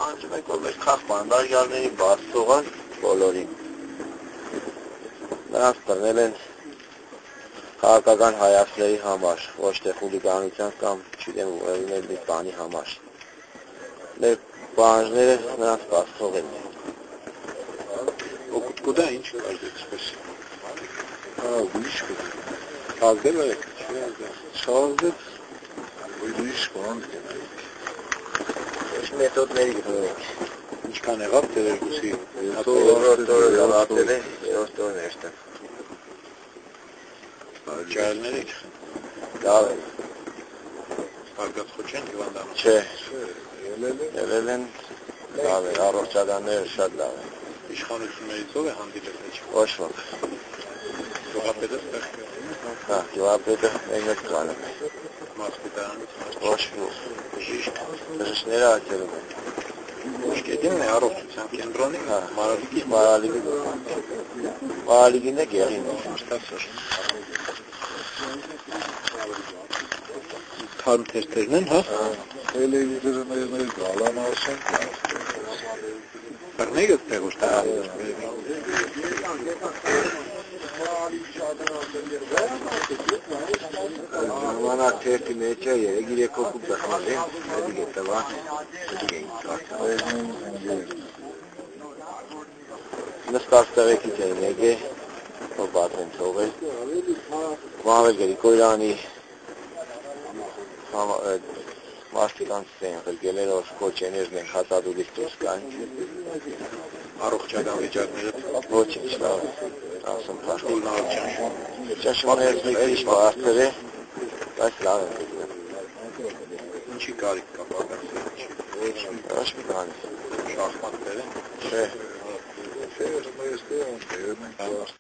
Անջում եք, որ մեր խաղպանդարգյալների բաց թողան բոլորին։ Նրանց բռնել են քաղաքական հայացքների համար, ոչ թե խուլիգանության կամ չգիտեմ ուղղել մի բանի համար։ Մեր պահանջները նրանց բաց թողելն են։ Կուտա ինչ կարդեց պես։ Ուրիշ կուտա։ Չազդել եք։ Չազդեց։ Ուրիշ բան։ Ինչ մեթոդների գտնենք։ Ինչքան եղավ թե երկուսի։ Որտորը դավատել է, երրորդ օրն էստեղ։ Ջայլներ եք։ Լավ է։ Հարգած խոչեն հիվանդանում։ Չէ։ Ելել են լավ է, առողջականները շատ լավ է։ Իշխանություններից ով է հանդիպել մեջ։ Ոչ ոք։ Գյուղապետը ստեղ։ Հա, գյուղապետը մեկ կանում է։ Մասպիտարանից։ Ոչ ոք։ Բժիշկները ակերում են։ Շկետինն է առողջության կենտրոնի, Մարալիգին է գեղին է։ Թարմ թերթերն են, հա։ Տելևիզորներ գալան ասեն։ Բռնեգը տեղ ուշ տեղ։ Նմանակ թերթի մեջ է, երեգիր եք օգուտ բխնել են, հետիգ է տվա, հետիգ է նստած տղեկից էին եգե, որ բատ են թողել, Մահվել Գրիգորյանի մարդկանց են խրգելեր, որ կոչեներն են խածադուլից դուրս կային։ Առողջական վիճակները Ոչինչ լավ է, ասում պաշտում։ Ճաշմաներից մի քիչ բարձր է, բայց լավ է։ Ինչի կարիք կա պակասի։ Ոչ մի բանի։ Շախմատներ են։ Չէ։ Չէ, ես